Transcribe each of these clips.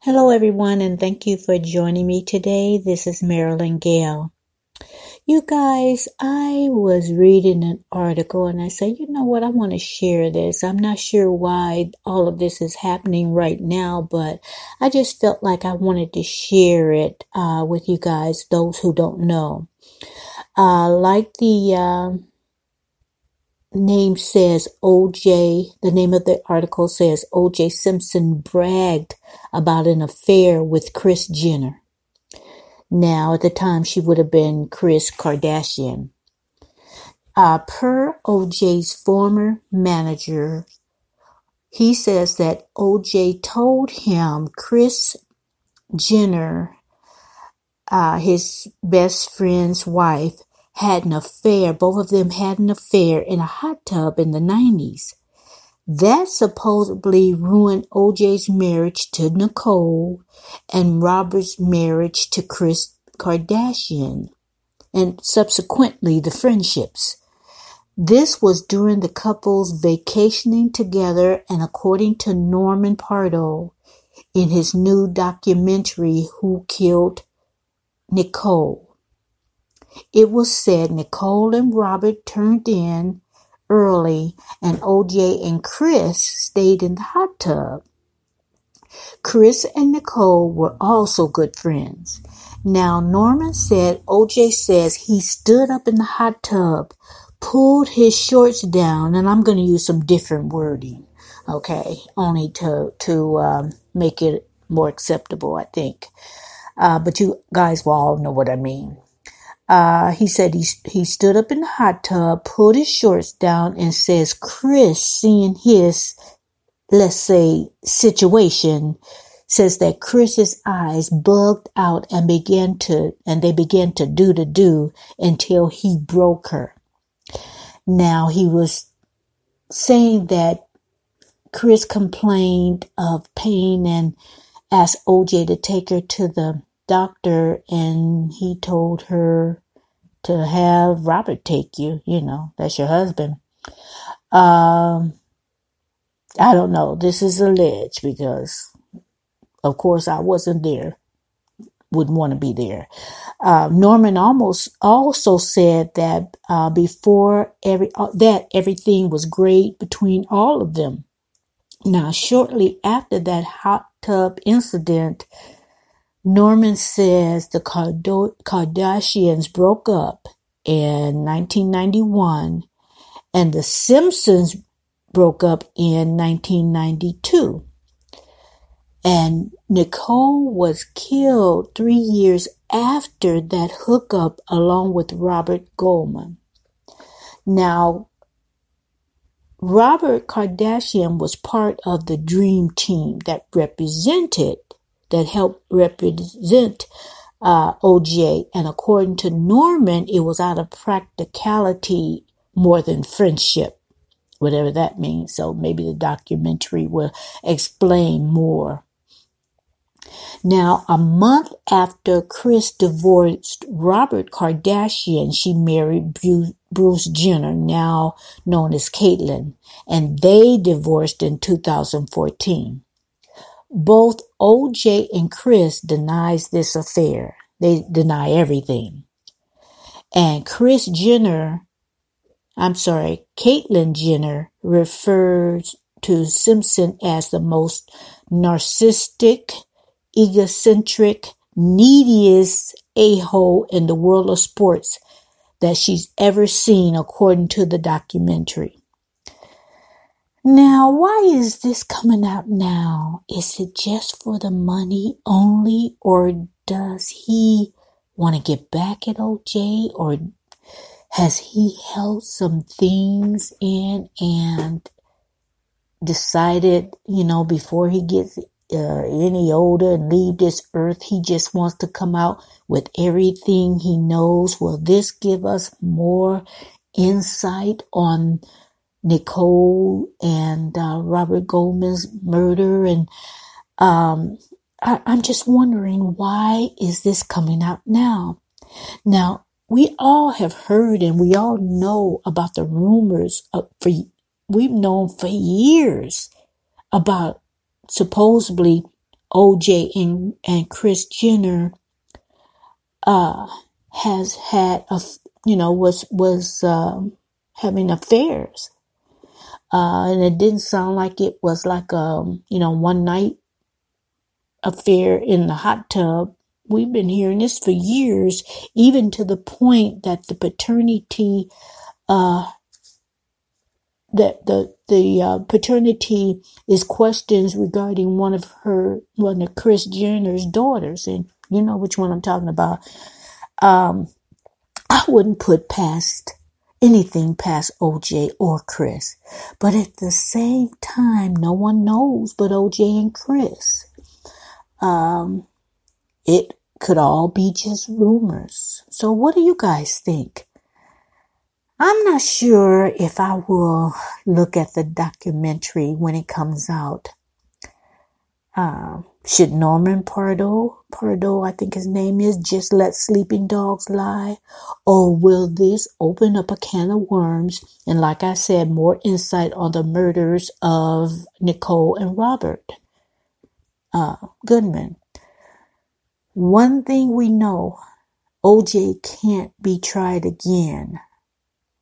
Hello, everyone, and thank you for joining me today. This is Marilyn Gale. You guys, I was reading an article and I said, you know what, I want to share this. I'm not sure why all of this is happening right now, but I just felt like I wanted to share it with you guys, those who don't know. Like the name says, the name of the article says, oj-simpson bragged about an affair with Kris Jenner. Now, at the time, she would have been Kris Kardashian. Per OJ's former manager, he says that OJ told him Kris Jenner, his best friend's wife, had an affair. Both of them had an affair in a hot tub in the 90s. That supposedly ruined OJ's marriage to Nicole and Robert's marriage to Kris Kardashian, and subsequently the friendships. This was during the couple's vacationing together, and according to Norman-Pardo in his new documentary, Who Killed Nicole? It was said Nicole and Robert turned in early, and OJ and Kris stayed in the hot tub. Kris and Nicole were also good friends. Now, Norman said OJ says he stood up in the hot tub, pulled his shorts down, and I'm going to use some different wording, okay, only to make it more acceptable, I think. But you guys will all know what I mean. He said he stood up in the hot tub, pulled his shorts down, and says Kris, seeing his, let's say, situation, says that Kris's eyes bugged out and they began to do until he broke her. Now, he was saying that Kris complained of pain and asked OJ to take her to the doctor, and he told her to have Robert take you. You know, that's your husband. I don't know. This is alleged because, of course, I wasn't there. Wouldn't want to be there. Norman also said that before everything was great between all of them. Now, shortly after that hot tub incident, Norman says the Kardashians broke up in 1991 and the Simpsons broke up in 1992. And Nicole was killed 3 years after that hookup along with Robert-Goldman. Now, Robert Kardashian was part of the dream team that helped represent OJ. And according to Norman, it was out of practicality more than friendship, whatever that means. So maybe the documentary will explain more. Now, a month after Kris divorced Robert Kardashian, she married Bruce Jenner, now known as Caitlyn, and they divorced in 2014. Both OJ and Kris denies this affair. They deny everything. And Caitlyn Jenner refers to Simpson as the most narcissistic, egocentric, neediest a-hole in the world of sports that she's ever seen, according to the documentary. Now, why is this coming out now? Is it just for the money only, or does he want to get back at OJ, or has he held some things in and decided, before he gets any older and leave this earth, he just wants to come out with everything he knows? Will this give us more insight on Nicole and Robert Goldman's murder? And I'm just wondering, why is this coming out now? Now, we all have heard and we all know about the rumors we've known for years about supposedly OJ and Kris Jenner has had was having affairs, and it didn't sound like it was like one night affair in the hot tub. We've been hearing this for years, even to the point that the paternity paternity is questions regarding one of Kris Jenner's daughters, and you know which one I'm talking about. I wouldn't put anything past OJ or Kris, but at the same time, no one knows but OJ and Kris. It could all be just rumors. So what do you guys think? I'm not sure if I will look at the documentary when it comes out. Should Norman-Pardo, I think his name is, just let sleeping dogs lie? Or will this open up a can of worms? And like I said, more insight on the murders of Nicole and Robert-Goldman. One thing we know, OJ can't be tried again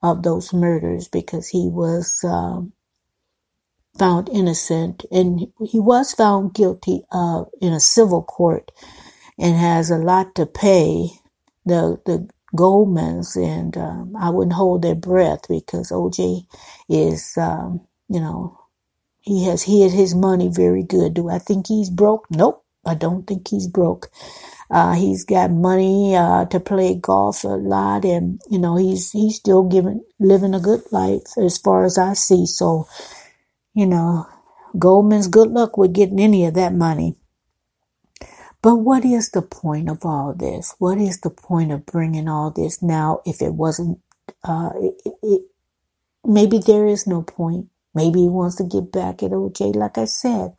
of those murders because he was found innocent, and he was found guilty in a civil court and has a lot to pay the Goldmans, and I wouldn't hold their breath because OJ is he has hid his money very good. Do I think he's broke? Nope, I don't think he's broke. He's got money to play golf a lot, and he's still living a good life as far as I see. So Goldman's good luck with getting any of that money. But what is the point of all this? What is the point of bringing all this now? If it wasn't, maybe there is no point. Maybe he wants to get back at OJ, like I said.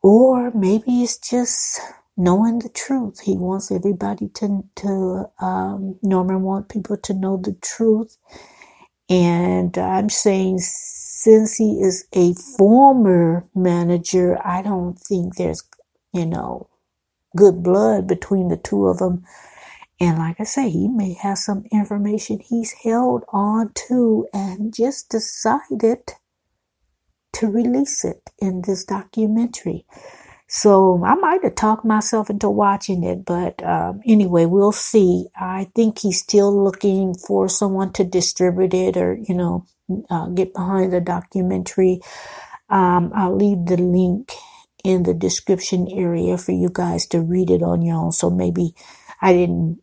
Or maybe it's just knowing the truth. He wants everybody Norman wants people to know the truth. And I'm saying, since he is a former manager, I don't think there's, good blood between the two of them. And like I say, he may have some information he's held on to and just decided to release it in this documentary. So I might have talked myself into watching it, but anyway, we'll see. I think he's still looking for someone to distribute it or, get behind the documentary. I'll leave the link in the description area for you guys to read it on your own. So maybe I didn't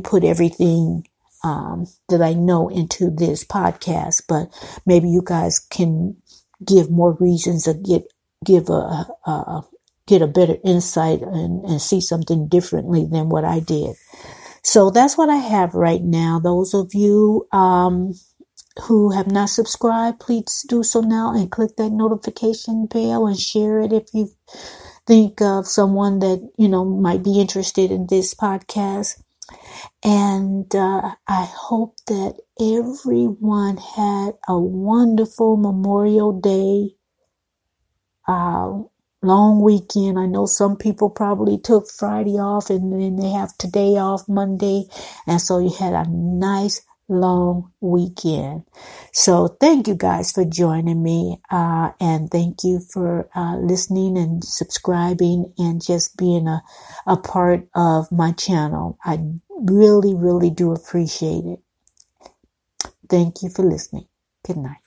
put everything that I know into this podcast, but maybe you guys can give more reasons to get a better insight and see something differently than what I did. So that's what I have right now. Those of you who have not subscribed, please do so now and click that notification bell and share it if you think of someone that, might be interested in this podcast. And I hope that everyone had a wonderful Memorial Day, long weekend. I know some people probably took Friday off and then they have today off, Monday. And so you had a nice long weekend. So thank you guys for joining me. And thank you for listening and subscribing and just being a part of my channel. I really, really do appreciate it. Thank you for listening. Good night.